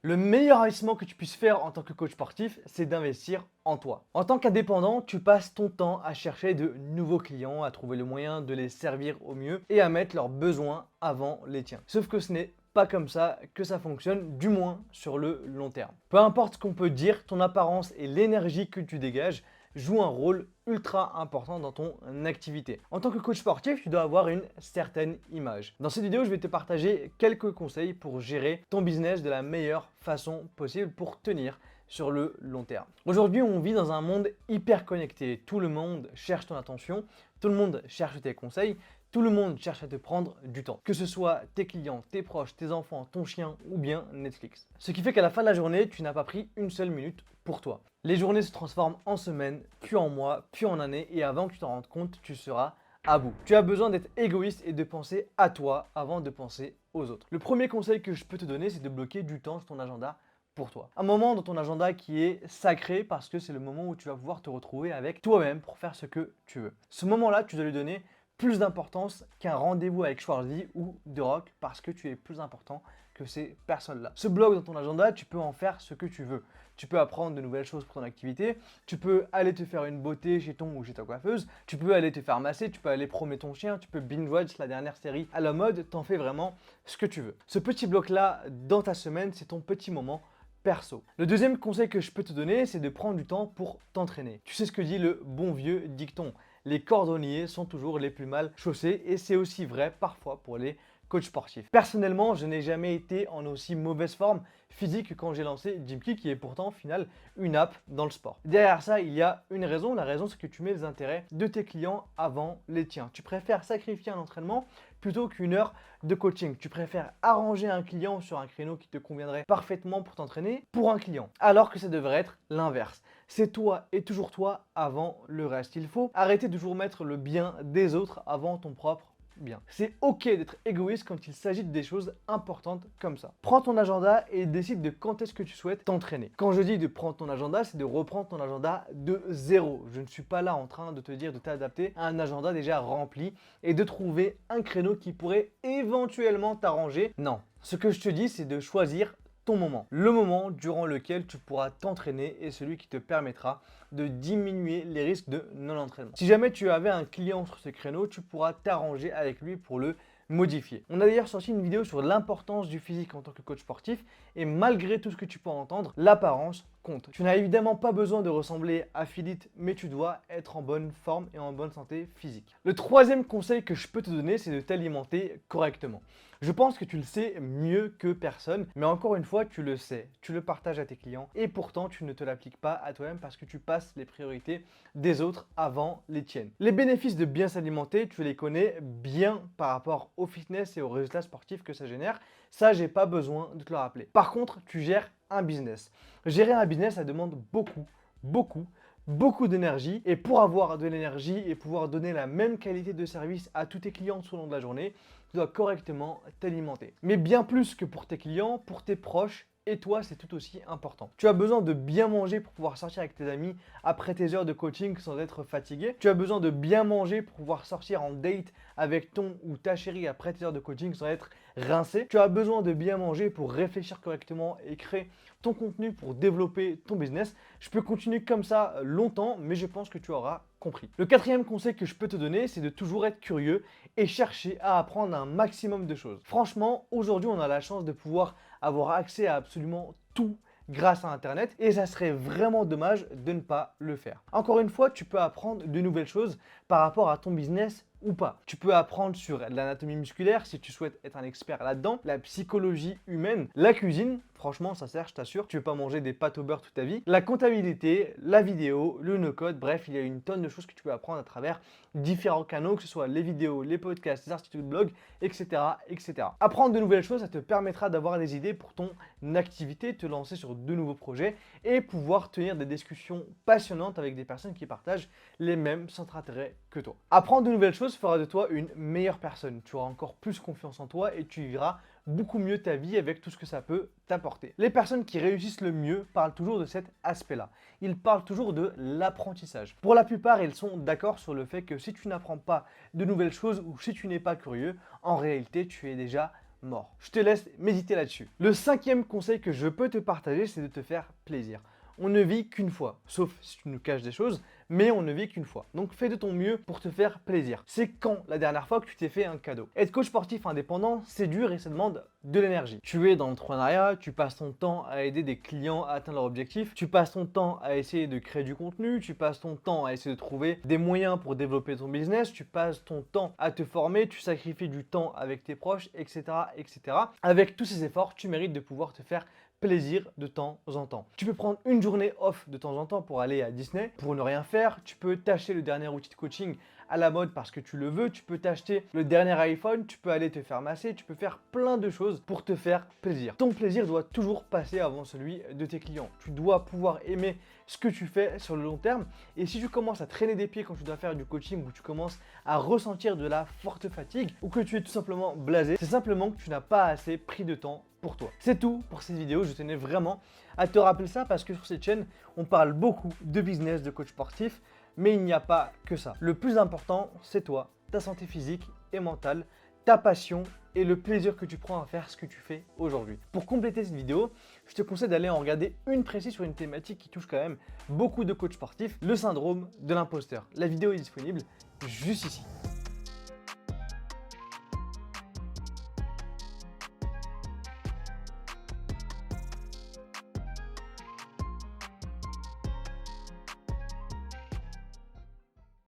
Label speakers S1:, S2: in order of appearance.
S1: Le meilleur investissement que tu puisses faire en tant que coach sportif, c'est d'investir en toi. En tant qu'indépendant, tu passes ton temps à chercher de nouveaux clients, à trouver le moyen de les servir au mieux et à mettre leurs besoins avant les tiens. Sauf que ce n'est pas comme ça que ça fonctionne, du moins sur le long terme. Peu importe ce qu'on peut dire, ton apparence et l'énergie que tu dégages jouent un rôle ultra important dans ton activité. En tant que coach sportif, tu dois avoir une certaine image. Dans cette vidéo, je vais te partager quelques conseils pour gérer ton business de la meilleure façon possible pour tenir sur le long terme. Aujourd'hui, on vit dans un monde hyper connecté. Tout le monde cherche ton attention, tout le monde cherche tes conseils, tout le monde cherche à te prendre du temps. Que ce soit tes clients, tes proches, tes enfants, ton chien ou bien Netflix. Ce qui fait qu'à la fin de la journée, tu n'as pas pris une seule minute pour toi. Les journées se transforment en semaines, puis en mois, puis en années et avant que tu t'en rendes compte, tu seras à bout. Tu as besoin d'être égoïste et de penser à toi avant de penser aux autres. Le premier conseil que je peux te donner, c'est de bloquer du temps sur ton agenda pour toi. Un moment dans ton agenda qui est sacré parce que c'est le moment où tu vas pouvoir te retrouver avec toi-même pour faire ce que tu veux. Ce moment-là, tu dois lui donner plus d'importance qu'un rendez-vous avec Schwarzy ou The Rock parce que tu es plus important que ces personnes-là. Ce bloc dans ton agenda, tu peux en faire ce que tu veux. Tu peux apprendre de nouvelles choses pour ton activité, tu peux aller te faire une beauté chez ton ou chez ta coiffeuse, tu peux aller te faire masser, tu peux aller promener ton chien, tu peux binge-watch la dernière série à la mode, t'en fais vraiment ce que tu veux. Ce petit bloc-là dans ta semaine, c'est ton petit moment perso. Le deuxième conseil que je peux te donner, c'est de prendre du temps pour t'entraîner. Tu sais ce que dit le bon vieux dicton. Les cordonniers sont toujours les plus mal chaussés et c'est aussi vrai parfois pour les coachs sportifs. Personnellement, je n'ai jamais été en aussi mauvaise forme physique que quand j'ai lancé Gymkey qui est pourtant au final une app dans le sport. Derrière ça, il y a une raison. La raison, c'est que tu mets les intérêts de tes clients avant les tiens. Tu préfères sacrifier un entraînement plutôt qu'une heure de coaching. Tu préfères arranger un client sur un créneau qui te conviendrait parfaitement pour t'entraîner pour un client, alors que ça devrait être l'inverse. C'est toi et toujours toi avant le reste. Il faut arrêter de toujours mettre le bien des autres avant ton propre bien. C'est ok d'être égoïste quand il s'agit des choses importantes comme ça. Prends ton agenda et décide de quand est-ce que tu souhaites t'entraîner. Quand je dis de prendre ton agenda, c'est de reprendre ton agenda de zéro. Je ne suis pas là en train de te dire de t'adapter à un agenda déjà rempli et de trouver un créneau qui pourrait éventuellement t'arranger. Non. Ce que je te dis, c'est de choisir ton moment. Le moment durant lequel tu pourras t'entraîner est celui qui te permettra de diminuer les risques de non-entraînement. Si jamais tu avais un client sur ce créneau, tu pourras t'arranger avec lui pour le modifier. On a d'ailleurs sorti une vidéo sur l'importance du physique en tant que coach sportif et malgré tout ce que tu peux entendre, l'apparence compte. Tu n'as évidemment pas besoin de ressembler à Philippe, mais tu dois être en bonne forme et en bonne santé physique. Le troisième conseil que je peux te donner, c'est de t'alimenter correctement. Je pense que tu le sais mieux que personne, mais encore une fois, tu le sais, tu le partages à tes clients et pourtant tu ne te l'appliques pas à toi-même parce que tu passes les priorités des autres avant les tiennes. Les bénéfices de bien s'alimenter, tu les connais bien par rapport au fitness et aux résultats sportifs que ça génère. Ça, j'ai pas besoin de te le rappeler. Par contre, tu gères un business. Gérer un business, ça demande beaucoup d'énergie et pour avoir de l'énergie et pouvoir donner la même qualité de service à tous tes clients tout au long de la journée, tu dois correctement t'alimenter. Mais bien plus que pour tes clients, pour tes proches et toi, c'est tout aussi important. Tu as besoin de bien manger pour pouvoir sortir avec tes amis après tes heures de coaching sans être fatigué. Tu as besoin de bien manger pour pouvoir sortir en date avec ton ou ta chérie après tes heures de coaching sans être rincé. Tu as besoin de bien manger pour réfléchir correctement et créer ton contenu pour développer ton business. Je peux continuer comme ça longtemps, mais je pense que tu auras compris. Le quatrième conseil que je peux te donner, c'est de toujours être curieux et chercher à apprendre un maximum de choses. Franchement, aujourd'hui, on a la chance de pouvoir avoir accès à absolument tout grâce à Internet et ça serait vraiment dommage de ne pas le faire. Encore une fois, tu peux apprendre de nouvelles choses par rapport à ton business ou pas. Tu peux apprendre sur l'anatomie musculaire si tu souhaites être un expert là-dedans, la psychologie humaine, la cuisine, franchement ça sert, je t'assure, tu ne veux pas manger des pâtes au beurre toute ta vie, la comptabilité, la vidéo, le no-code, bref, il y a une tonne de choses que tu peux apprendre à travers différents canaux, que ce soit les vidéos, les podcasts, les articles de blog, etc., etc. Apprendre de nouvelles choses, ça te permettra d'avoir des idées pour ton activité, te lancer sur de nouveaux projets et pouvoir tenir des discussions passionnantes avec des personnes qui partagent les mêmes centres d'intérêt que toi. Apprendre de nouvelles choses fera de toi une meilleure personne. Tu auras encore plus confiance en toi et tu vivras beaucoup mieux ta vie avec tout ce que ça peut t'apporter. Les personnes qui réussissent le mieux parlent toujours de cet aspect-là. Ils parlent toujours de l'apprentissage. Pour la plupart, ils sont d'accord sur le fait que si tu n'apprends pas de nouvelles choses ou si tu n'es pas curieux, en réalité, tu es déjà mort. Je te laisse méditer là-dessus. Le cinquième conseil que je peux te partager, c'est de te faire plaisir. On ne vit qu'une fois, sauf si tu nous caches des choses, mais on ne vit qu'une fois. Donc fais de ton mieux pour te faire plaisir. C'est quand la dernière fois que tu t'es fait un cadeau? Être coach sportif indépendant, c'est dur et ça demande de l'énergie. Tu es dans l'entrepreneuriat, tu passes ton temps à aider des clients à atteindre leur objectif, tu passes ton temps à essayer de créer du contenu, tu passes ton temps à essayer de trouver des moyens pour développer ton business, tu passes ton temps à te former, tu sacrifies du temps avec tes proches, etc., etc. Avec tous ces efforts, tu mérites de pouvoir te faire plaisir de temps en temps. Tu peux prendre une journée off de temps en temps pour aller à Disney, pour ne rien faire. Tu peux t'acheter le dernier outil de coaching à la mode parce que tu le veux. Tu peux t'acheter le dernier iPhone, tu peux aller te faire masser, tu peux faire plein de choses pour te faire plaisir. Ton plaisir doit toujours passer avant celui de tes clients. Tu dois pouvoir aimer ce que tu fais sur le long terme. Et si tu commences à traîner des pieds quand tu dois faire du coaching ou tu commences à ressentir de la forte fatigue ou que tu es tout simplement blasé, c'est simplement que tu n'as pas assez pris de temps pour toi. C'est tout pour cette vidéo. Je tenais vraiment à te rappeler ça parce que sur cette chaîne, on parle beaucoup de business, de coach sportif, mais il n'y a pas que ça. Le plus important, c'est toi, ta santé physique et mentale, ta passion et le plaisir que tu prends à faire ce que tu fais aujourd'hui. Pour compléter cette vidéo, je te conseille d'aller en regarder une précise sur une thématique qui touche quand même beaucoup de coachs sportifs, le syndrome de l'imposteur. La vidéo est disponible juste ici.